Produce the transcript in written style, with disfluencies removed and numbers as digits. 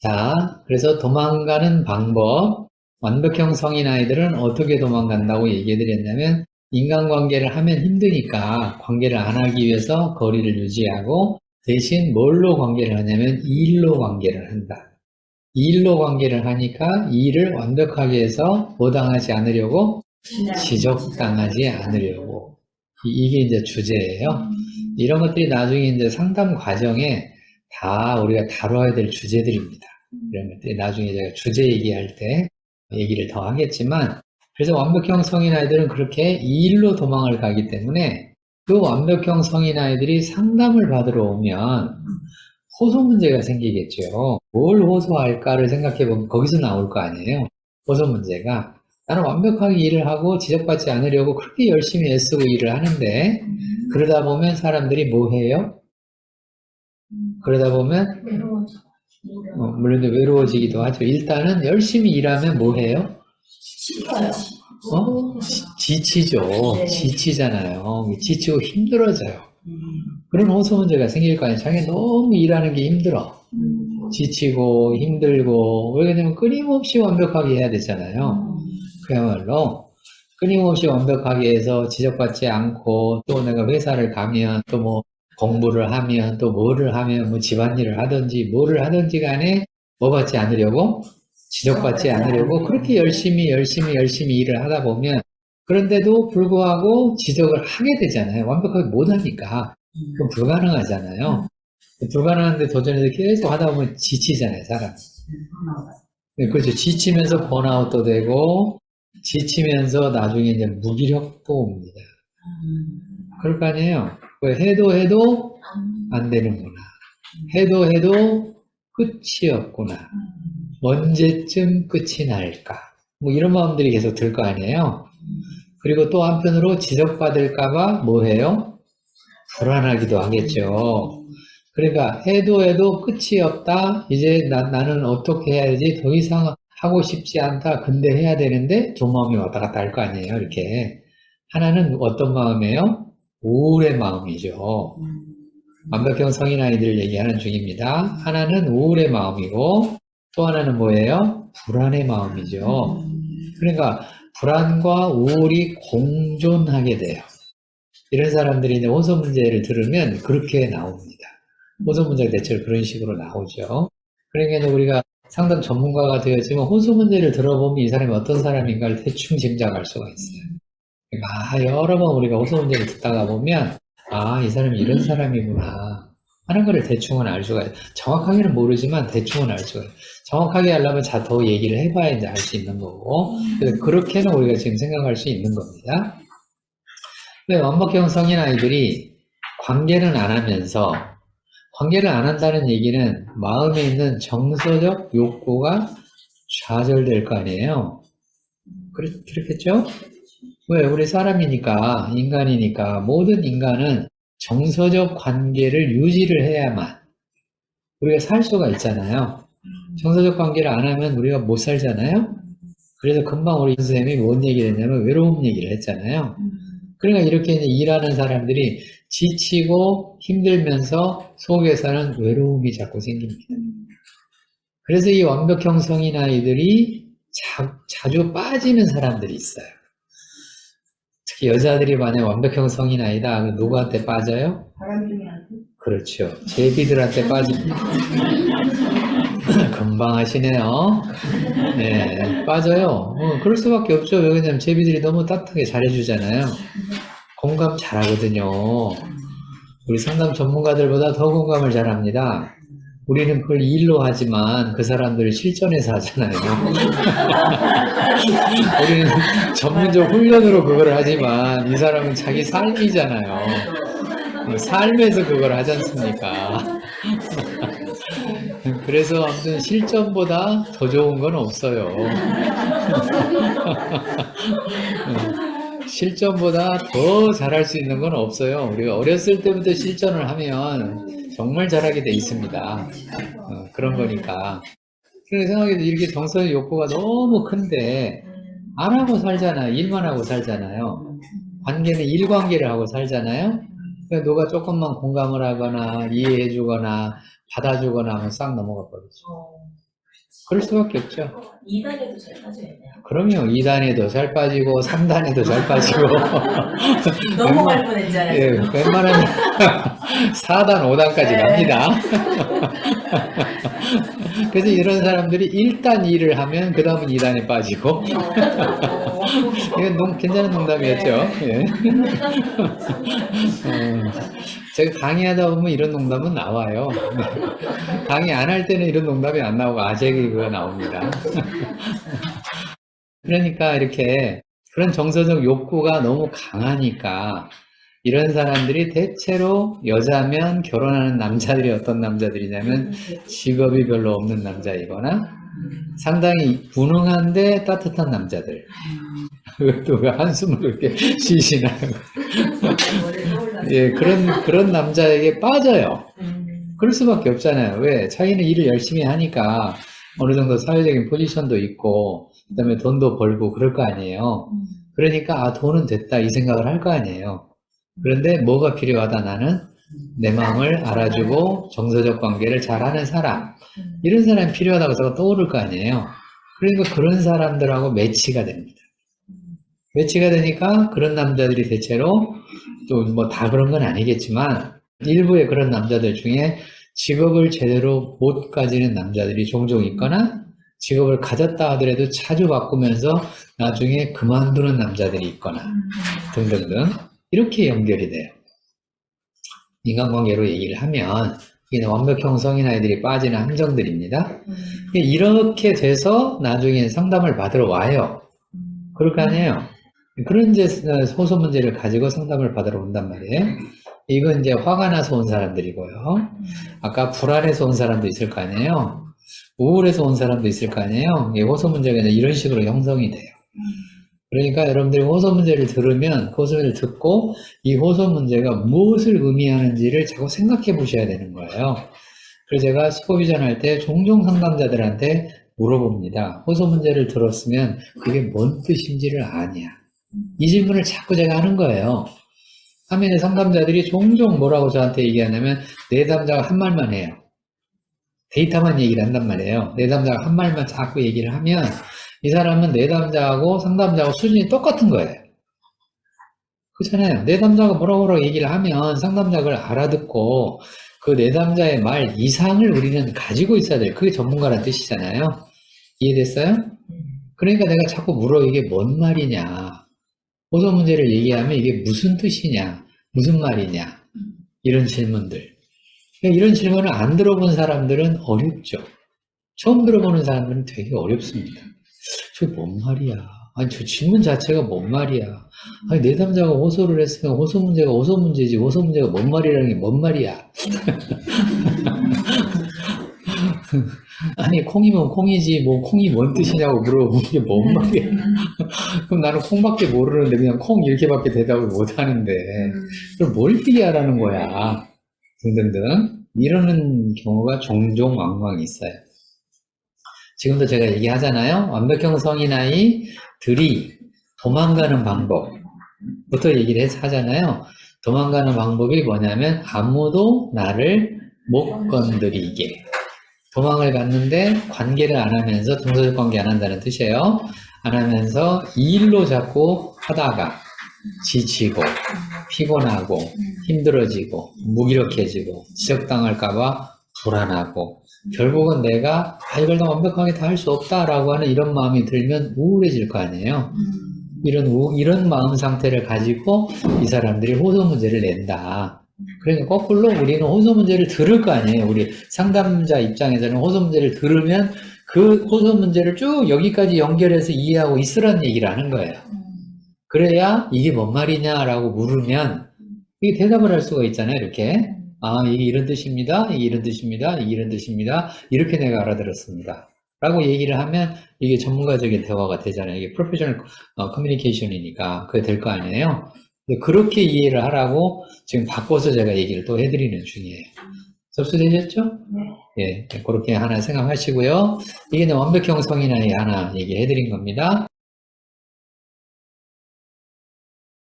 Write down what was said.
자, 그래서 도망가는 방법, 완벽형 성인 아이들은 어떻게 도망간다고 얘기해 드렸냐면, 인간관계를 하면 힘드니까 관계를 안 하기 위해서 거리를 유지하고, 대신 뭘로 관계를 하냐면 일로 관계를 한다. 일로 관계를 하니까 일을 완벽하게 해서 뭐 당하지 않으려고? 지적당하지 않으려고. 이게 이제 주제예요. 이런 것들이 나중에 이제 상담 과정에 다 우리가 다뤄야 될 주제들입니다. 이런 것들이 나중에 제가 주제 얘기할 때 얘기를 더 하겠지만, 그래서 완벽형 성인 아이들은 그렇게 이 일로 도망을 가기 때문에 그 완벽형 성인 아이들이 상담을 받으러 오면 호소 문제가 생기겠죠. 뭘 호소할까를 생각해보면 거기서 나올 거 아니에요. 호소 문제가. 나는 완벽하게 일을 하고 지적받지 않으려고 그렇게 열심히 애쓰고 일을 하는데, 그러다 보면 사람들이 뭐 해요? 그러다 보면 외로워져. 물론 외로워지기도 하죠. 일단은 열심히 일하면 뭐 해요? 지쳐요. 지치죠. 네. 지치잖아요. 지치고 힘들어져요. 그런 호소 문제가 생길 거 아니에요. 자기가 너무 일하는 게 힘들어. 지치고 힘들고, 왜냐면 끊임없이 완벽하게 해야 되잖아요. 그야말로 끊임없이 완벽하게 해서 지적받지 않고, 또 내가 회사를 가면 또 뭐 공부를 하면 또 뭐를 하면 뭐 집안일을 하든지 뭐를 하든지 간에 뭐 받지 않으려고, 지적받지 않으려고 그렇게 열심히 일을 하다 보면, 그런데도 불구하고 지적을 하게 되잖아요. 완벽하게 못하니까. 그건 불가능하잖아요. 불가능한데 도전해서 계속 하다 보면 지치잖아요, 사람. 네, 그렇죠. 지치면서 번아웃도 되고, 지치면서 나중에 이제 무기력도 옵니다. 그럴 거 아니에요. 해도 안 되는구나. 해도 끝이 없구나. 언제쯤 끝이 날까? 뭐 이런 마음들이 계속 들 거 아니에요. 그리고 또 한편으로 지적받을까봐 뭐 해요? 불안하기도 하겠죠. 그러니까 해도 끝이 없다. 이제 나는 어떻게 해야지? 더 이상 하고 싶지 않다. 근데 해야 되는데 두 마음이 왔다 갔다 할 거 아니에요. 이렇게. 하나는 어떤 마음이에요? 우울의 마음이죠. 완벽형 성인 아이들 얘기하는 중입니다. 하나는 우울의 마음이고 또 하나는 뭐예요? 불안의 마음이죠. 그러니까 불안과 우울이 공존하게 돼요. 이런 사람들이 이제 호소 문제를 들으면 그렇게 나옵니다. 호소 문제가 대체로 그런 식으로 나오죠. 그러니까 이제 우리가 상담 전문가가 되었지만 호소 문제를 들어보면 이 사람이 어떤 사람인가를 대충 짐작할 수가 있어요. 그러니까 여러 번 우리가 호소 문제를 듣다가 보면 이 사람이 이런 사람이구나 하는 거를 대충은 알 수가 있어요. 정확하게는 모르지만 대충은 알 수가 있어요. 정확하게 하려면 더 얘기를 해봐야 이제 알 수 있는 거고, 그래서 그렇게는 우리가 지금 생각할 수 있는 겁니다. 왜 완벽형 성인 아이들이 관계는 안 하면서, 관계를 안 한다는 얘기는 마음에 있는 정서적 욕구가 좌절될 거 아니에요. 그렇겠죠? 왜? 우리 사람이니까, 인간이니까, 모든 인간은 정서적 관계를 유지를 해야만 우리가 살 수가 있잖아요. 정서적 관계를 안 하면 우리가 못 살잖아요. 그래서 금방 우리 선생님이 뭔 얘기를 했냐면 외로움 얘기를 했잖아요. 그러니까 이렇게 이제 일하는 사람들이 지치고 힘들면서 속에서는 외로움이 자꾸 생깁니다. 그래서 이 완벽형 성인 아이들이 자주 빠지는 사람들이 있어요. 특히 여자들이 만약 완벽형 성인 아이다, 누구한테 빠져요? 바람둥이한테? 그렇죠. 제비들한테 빠집니다. 금방 하시네요. 네, 빠져요. 그럴 수밖에 없죠. 왜냐면 제비들이 너무 따뜻하게 잘해주잖아요. 공감 잘하거든요. 우리 상담 전문가들보다 더 공감을 잘합니다. 우리는 그걸 일로 하지만 그 사람들을 실전에서 하잖아요. 우리는 전문적 훈련으로 그걸 하지만 이 사람은 자기 삶이잖아요. 삶에서 그걸 하지 않습니까? 그래서 아무튼 실전보다 더 좋은 건 없어요. 실전보다 더 잘할 수 있는 건 없어요. 우리가 어렸을 때부터 실전을 하면 정말 잘하게 돼 있습니다. 그런 거니까. 그렇게 생각해도 이렇게 정서의 욕구가 너무 큰데 안 하고 살잖아요. 일만 하고 살잖아요. 관계는 일관계를 하고 살잖아요. 그러니까 누가 조금만 공감을 하거나 이해해 주거나 받아주거나 하면 싹 넘어가 버리죠. 그럴 수밖에 없죠. 2단에도 잘 빠져있네요. 그럼요. 2단에도 잘 빠지고 3단에도 잘 빠지고 넘어갈 뻔했잖아요. 예, 웬만하면 4단, 5단까지 네. 갑니다. 그래서 이런 사람들이 1단 일을 하면 그 다음은 2단에 빠지고 이건 괜찮은 농담이었죠. 예. 제가 강의하다 보면 이런 농담은 나와요. 강의 안 할 때는 이런 농담이 안 나오고 아재 개그가 나옵니다. 그러니까 이렇게 그런 정서적 욕구가 너무 강하니까 이런 사람들이 대체로 여자면 결혼하는 남자들이 어떤 남자들이냐면 직업이 별로 없는 남자이거나 상당히 무능한데 따뜻한 남자들. 또 한숨을 그렇게 쉬시나요? 예, 그런 남자에게 빠져요. 그럴 수밖에 없잖아요. 왜? 자기는 일을 열심히 하니까 어느 정도 사회적인 포지션도 있고, 그 다음에 돈도 벌고 그럴 거 아니에요. 그러니까, 아, 돈은 됐다, 이 생각을 할 거 아니에요. 그런데 뭐가 필요하다, 나는? 내 마음을 알아주고 정서적 관계를 잘하는 사람. 이런 사람이 필요하다고 해서 떠오를 거 아니에요. 그러니까 그런 사람들하고 매치가 됩니다. 매치가 되니까 그런 남자들이 대체로 또 뭐 다 그런 건 아니겠지만 일부의 그런 남자들 중에 직업을 제대로 못 가지는 남자들이 종종 있거나 직업을 가졌다 하더라도 자주 바꾸면서 나중에 그만두는 남자들이 있거나 등등등 이렇게 연결이 돼요. 인간관계로 얘기를 하면 이게 완벽형 성인아이들이 빠지는 함정들입니다. 이렇게 돼서 나중에 상담을 받으러 와요. 그럴 거 아니에요. 그런 이제 호소 문제를 가지고 상담을 받으러 온단 말이에요. 이건 이제 화가 나서 온 사람들이고요. 아까 불안해서 온 사람도 있을 거 아니에요. 우울해서 온 사람도 있을 거 아니에요. 호소 문제가 이런 식으로 형성이 돼요. 그러니까 여러분들이 호소 문제를 들으면 호소 문제를 듣고 이 호소 문제가 무엇을 의미하는지를 자꾸 생각해 보셔야 되는 거예요. 그래서 제가 슈퍼비전 할 때 종종 상담자들한테 물어봅니다. 호소 문제를 들었으면 그게 뭔 뜻인지를 아냐. 이 질문을 자꾸 제가 하는 거예요. 하면 상담자들이 종종 뭐라고 저한테 얘기하냐면 내담자가 한 말만 해요. 데이터만 얘기를 한단 말이에요. 내담자가 한 말만 자꾸 얘기를 하면 이 사람은 내담자하고 상담자하고 수준이 똑같은 거예요. 그렇잖아요. 내담자가 뭐라고 얘기를 하면 상담자가 그걸 알아듣고 그 내담자의 말 이상을 우리는 가지고 있어야 돼요. 그게 전문가란 뜻이잖아요. 이해됐어요? 그러니까 내가 자꾸 물어. 이게 뭔 말이냐. 호소 문제를 얘기하면 이게 무슨 뜻이냐, 무슨 말이냐, 이런 질문들. 이런 질문을 안 들어본 사람들은 어렵죠. 처음 들어보는 사람들은 되게 어렵습니다. 저게 뭔 말이야. 아니, 저 질문 자체가 뭔 말이야. 아니, 내담자가 호소를 했으면 호소 문제가 호소 문제지, 호소 문제가 뭔 말이라는 게 뭔 말이야. 아니, 콩이면 콩이지, 뭐, 콩이 뭔 뜻이냐고 물어보면 이게 뭔 말이야. 그럼 나는 콩밖에 모르는데 그냥 콩 이렇게밖에 대답을 못 하는데, 그럼 뭘 피하라는 거야. 등등등. 이러는 경우가 종종 왕왕 있어요. 지금도 제가 얘기하잖아요. 완벽형 성인아이들이 도망가는 방법부터 얘기를 하잖아요. 도망가는 방법이 뭐냐면 아무도 나를 못 건드리게. 도망을 갔는데 관계를 안 하면서 동서적 관계 안 한다는 뜻이에요. 안 하면서 일로 자꾸 하다가 지치고 피곤하고 힘들어지고 무기력해지고 지적당할까봐 불안하고 결국은 내가 이걸 다 완벽하게 다 할 수 없다라고 하는 이런 마음이 들면 우울해질 거 아니에요. 이런 마음 상태를 가지고 이 사람들이 호소 문제를 낸다. 그러니까 거꾸로 우리는 호소 문제를 들을 거 아니에요. 우리 상담자 입장에서는 호소 문제를 들으면 그 호소 문제를 쭉 여기까지 연결해서 이해하고 있으라는 얘기를 하는 거예요. 그래야 이게 뭔 말이냐라고 물으면 이게 대답을 할 수가 있잖아요. 이렇게. 아, 이게 이런 뜻입니다. 이게 이런 뜻입니다. 이게 이런 뜻입니다. 이렇게 내가 알아들었습니다. 라고 얘기를 하면 이게 전문가적인 대화가 되잖아요. 이게 프로페셔널 커뮤니케이션이니까 그게 될 거 아니에요. 그렇게 이해를 하라고 지금 바꿔서 제가 얘기를 또 해드리는 중이에요. 접수되셨죠? 네. 예, 그렇게 하나 생각하시고요. 이게 완벽형 성인아이 하나 얘기해드린 겁니다.